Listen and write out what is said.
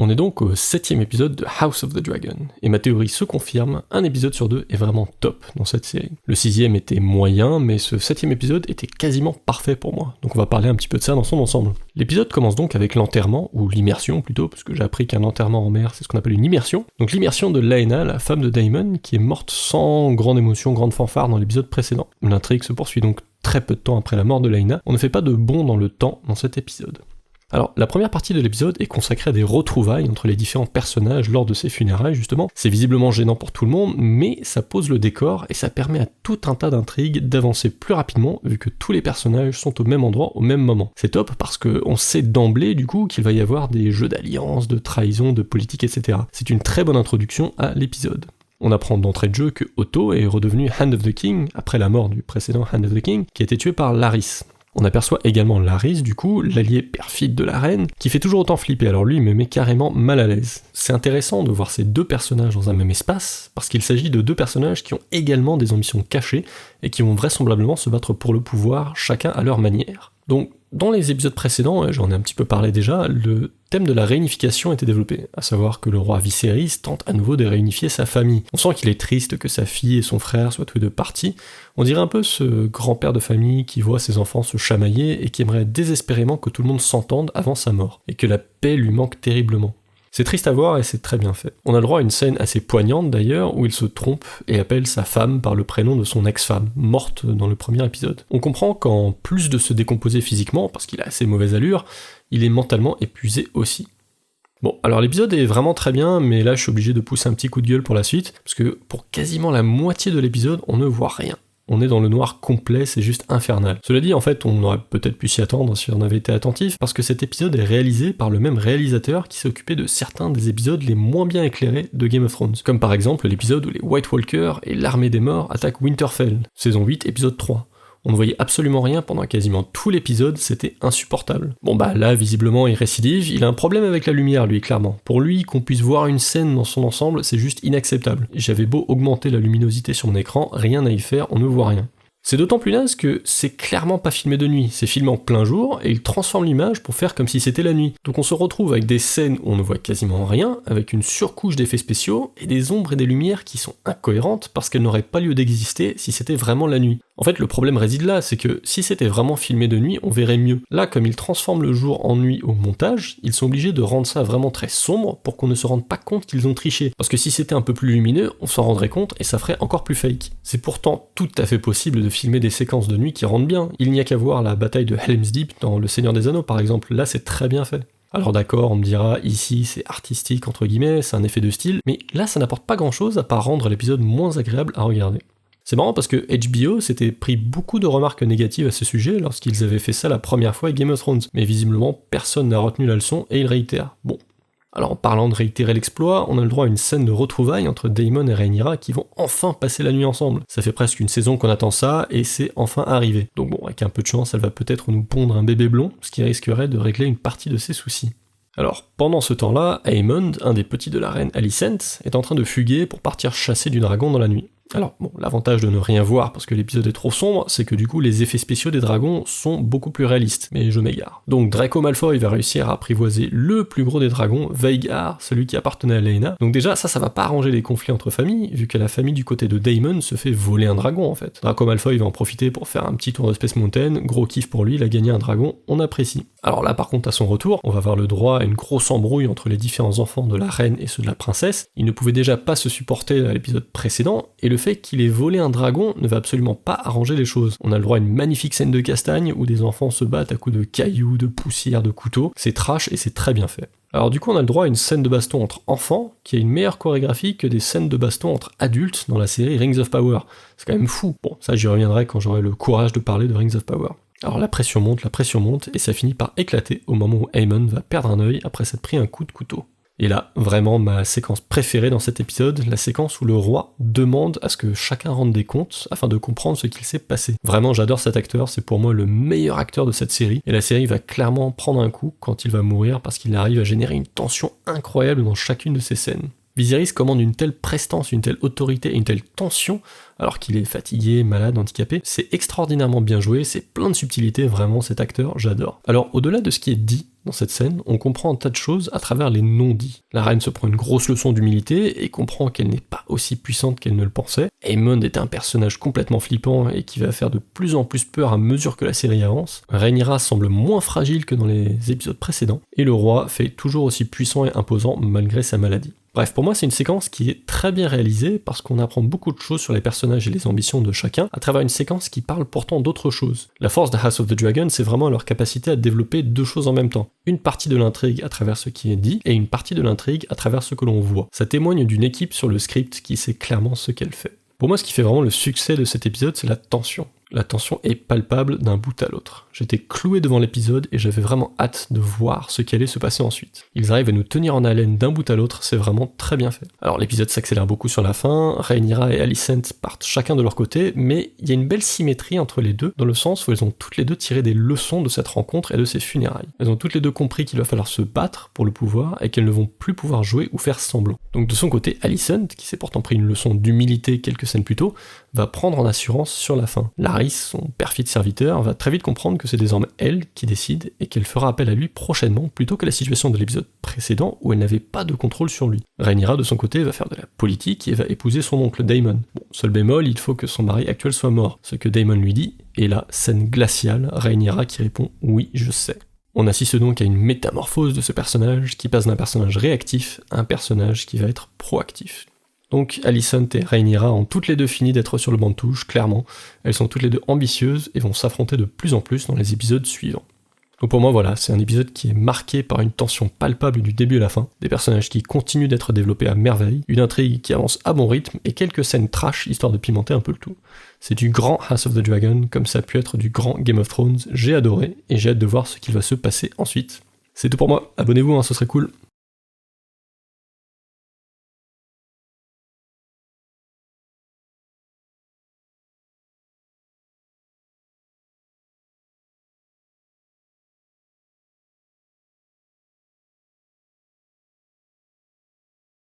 On est donc au 7ème épisode de House of the Dragon, et ma théorie se confirme, un épisode sur deux est vraiment top dans cette série. Le 6ème était moyen, mais ce 7ème épisode était quasiment parfait pour moi, donc on va parler un petit peu de ça dans son ensemble. L'épisode commence donc avec l'enterrement, ou l'immersion plutôt, parce que j'ai appris qu'un enterrement en mer c'est ce qu'on appelle une immersion. Donc l'immersion de Laena, la femme de Daemon, qui est morte sans grande émotion, grande fanfare dans l'épisode précédent. L'intrigue se poursuit donc très peu de temps après la mort de Laena, on ne fait pas de bond dans le temps dans cet épisode. Alors, la première partie de l'épisode est consacrée à des retrouvailles entre les différents personnages lors de ces funérailles, justement. C'est visiblement gênant pour tout le monde, mais ça pose le décor et ça permet à tout un tas d'intrigues d'avancer plus rapidement, vu que tous les personnages sont au même endroit au même moment. C'est top parce qu'on sait d'emblée, du coup, qu'il va y avoir des jeux d'alliance, de trahison, de politique, etc. C'est une très bonne introduction à l'épisode. On apprend d'entrée de jeu que Otto est redevenu Hand of the King, après la mort du précédent Hand of the King, qui a été tué par Larys. On aperçoit également Larys, du coup, l'allié perfide de la reine, qui fait toujours autant flipper, alors lui il me met carrément mal à l'aise. C'est intéressant de voir ces deux personnages dans un même espace, parce qu'il s'agit de deux personnages qui ont également des ambitions cachées, et qui vont vraisemblablement se battre pour le pouvoir, chacun à leur manière. Donc, dans les épisodes précédents, j'en ai un petit peu parlé déjà, le thème de la réunification était développé, à savoir que le roi Viserys tente à nouveau de réunifier sa famille. On sent qu'il est triste que sa fille et son frère soient tous les deux partis. On dirait un peu ce grand-père de famille qui voit ses enfants se chamailler et qui aimerait désespérément que tout le monde s'entende avant sa mort, et que la paix lui manque terriblement. C'est triste à voir et c'est très bien fait. On a le droit à une scène assez poignante d'ailleurs, où il se trompe et appelle sa femme par le prénom de son ex-femme, morte dans le premier épisode. On comprend qu'en plus de se décomposer physiquement, parce qu'il a assez mauvaise allure, il est mentalement épuisé aussi. Bon, alors l'épisode est vraiment très bien, mais là je suis obligé de pousser un petit coup de gueule pour la suite, parce que pour quasiment la moitié de l'épisode, on ne voit rien. On est dans le noir complet, c'est juste infernal. Cela dit, en fait, on aurait peut-être pu s'y attendre si on avait été attentif, parce que cet épisode est réalisé par le même réalisateur qui s'est occupé de certains des épisodes les moins bien éclairés de Game of Thrones, comme par exemple l'épisode où les White Walkers et l'armée des morts attaquent Winterfell, saison 8, épisode 3. On ne voyait absolument rien pendant quasiment tout l'épisode, c'était insupportable. Bon bah là, visiblement, il récidive, il a un problème avec la lumière, lui, clairement. Pour lui, qu'on puisse voir une scène dans son ensemble, c'est juste inacceptable. J'avais beau augmenter la luminosité sur mon écran, rien à y faire, on ne voit rien. C'est d'autant plus naze que c'est clairement pas filmé de nuit, c'est filmé en plein jour, et il transforme l'image pour faire comme si c'était la nuit. Donc on se retrouve avec des scènes où on ne voit quasiment rien, avec une surcouche d'effets spéciaux, et des ombres et des lumières qui sont incohérentes parce qu'elles n'auraient pas lieu d'exister si c'était vraiment la nuit. En fait, le problème réside là, c'est que si c'était vraiment filmé de nuit, on verrait mieux. Là, comme ils transforment le jour en nuit au montage, ils sont obligés de rendre ça vraiment très sombre pour qu'on ne se rende pas compte qu'ils ont triché. Parce que si c'était un peu plus lumineux, on s'en rendrait compte et ça ferait encore plus fake. C'est pourtant tout à fait possible de filmer des séquences de nuit qui rendent bien. Il n'y a qu'à voir la bataille de Helm's Deep dans Le Seigneur des Anneaux par exemple, là c'est très bien fait. Alors d'accord, on me dira, ici c'est artistique entre guillemets, c'est un effet de style, mais là ça n'apporte pas grand chose à part rendre l'épisode moins agréable à regarder. C'est marrant parce que HBO s'était pris beaucoup de remarques négatives à ce sujet lorsqu'ils avaient fait ça la première fois avec Game of Thrones, mais visiblement personne n'a retenu la leçon et ils réitèrent. Bon. Alors en parlant de réitérer l'exploit, on a le droit à une scène de retrouvailles entre Daemon et Rhaenyra qui vont enfin passer la nuit ensemble. Ça fait presque une saison qu'on attend ça et c'est enfin arrivé. Donc bon, avec un peu de chance, elle va peut-être nous pondre un bébé blond, ce qui risquerait de régler une partie de ses soucis. Alors, pendant ce temps-là, Aemond, un des petits de la reine Alicent, est en train de fuguer pour partir chasser du dragon dans la nuit. Alors, bon, l'avantage de ne rien voir parce que l'épisode est trop sombre, c'est que du coup les effets spéciaux des dragons sont beaucoup plus réalistes, mais je m'égare. Donc Draco Malfoy va réussir à apprivoiser le plus gros des dragons, Vhagar, celui qui appartenait à Laena. Donc déjà, ça va pas arranger les conflits entre familles, vu que la famille du côté de Daemon se fait voler un dragon en fait. Draco Malfoy va en profiter pour faire un petit tour de Space Mountain, gros kiff pour lui, il a gagné un dragon, on apprécie. Alors là par contre à son retour, on va avoir le droit à une grosse embrouille entre les différents enfants de la reine et ceux de la princesse. Ils ne pouvaient déjà pas se supporter à l'épisode précédent, et le fait qu'il ait volé un dragon ne va absolument pas arranger les choses. On a le droit à une magnifique scène de castagne où des enfants se battent à coups de cailloux, de poussière, de couteaux. C'est trash et c'est très bien fait. Alors du coup on a le droit à une scène de baston entre enfants qui a une meilleure chorégraphie que des scènes de baston entre adultes dans la série Rings of Power. C'est quand même fou. Bon, ça j'y reviendrai quand j'aurai le courage de parler de Rings of Power. Alors la pression monte, et ça finit par éclater au moment où Aemon va perdre un œil après s'être pris un coup de couteau. Et là, vraiment ma séquence préférée dans cet épisode, la séquence où le roi demande à ce que chacun rende des comptes afin de comprendre ce qu'il s'est passé. Vraiment, j'adore cet acteur, c'est pour moi le meilleur acteur de cette série, et la série va clairement prendre un coup quand il va mourir parce qu'il arrive à générer une tension incroyable dans chacune de ses scènes. Viserys commande une telle prestance, une telle autorité et une telle tension, alors qu'il est fatigué, malade, handicapé. C'est extraordinairement bien joué, c'est plein de subtilité, vraiment cet acteur, j'adore. Alors au-delà de ce qui est dit, dans cette scène, on comprend un tas de choses à travers les non-dits. La reine se prend une grosse leçon d'humilité et comprend qu'elle n'est pas aussi puissante qu'elle ne le pensait. Aemond est un personnage complètement flippant et qui va faire de plus en plus peur à mesure que la série avance. Rhaenyra semble moins fragile que dans les épisodes précédents, et le roi fait toujours aussi puissant et imposant malgré sa maladie. Bref, pour moi, c'est une séquence qui est très bien réalisée parce qu'on apprend beaucoup de choses sur les personnages et les ambitions de chacun à travers une séquence qui parle pourtant d'autre chose. La force de House of the Dragon, c'est vraiment leur capacité à développer deux choses en même temps. Une partie de l'intrigue à travers ce qui est dit et une partie de l'intrigue à travers ce que l'on voit. Ça témoigne d'une équipe sur le script qui sait clairement ce qu'elle fait. Pour moi, ce qui fait vraiment le succès de cet épisode, c'est la tension. La tension est palpable d'un bout à l'autre. J'étais cloué devant l'épisode et j'avais vraiment hâte de voir ce qui allait se passer ensuite. Ils arrivent à nous tenir en haleine d'un bout à l'autre, c'est vraiment très bien fait. Alors l'épisode s'accélère beaucoup sur la fin, Rhaenyra et Alicent partent chacun de leur côté, mais il y a une belle symétrie entre les deux, dans le sens où elles ont toutes les deux tiré des leçons de cette rencontre et de ces funérailles. Elles ont toutes les deux compris qu'il va falloir se battre pour le pouvoir et qu'elles ne vont plus pouvoir jouer ou faire semblant. Donc de son côté, Alicent, qui s'est pourtant pris une leçon d'humilité quelques scènes plus tôt, va prendre en assurance sur la fin. Larys, son perfide serviteur, va très vite comprendre que c'est désormais elle qui décide et qu'elle fera appel à lui prochainement plutôt que la situation de l'épisode précédent où elle n'avait pas de contrôle sur lui. Rhaenyra de son côté va faire de la politique et va épouser son oncle Daemon. Bon, seul bémol, il faut que son mari actuel soit mort, ce que Daemon lui dit, et là, scène glaciale, Rhaenyra qui répond « oui, je sais ». On assiste donc à une métamorphose de ce personnage qui passe d'un personnage réactif à un personnage qui va être proactif. Donc Alicent et Rhaenyra ont toutes les deux fini d'être sur le banc de touche, clairement. Elles sont toutes les deux ambitieuses et vont s'affronter de plus en plus dans les épisodes suivants. Donc pour moi voilà, c'est un épisode qui est marqué par une tension palpable du début à la fin, des personnages qui continuent d'être développés à merveille, une intrigue qui avance à bon rythme et quelques scènes trash histoire de pimenter un peu le tout. C'est du grand House of the Dragon, comme ça a pu être du grand Game of Thrones, j'ai adoré et j'ai hâte de voir ce qu'il va se passer ensuite. C'est tout pour moi, abonnez-vous, ce serait cool.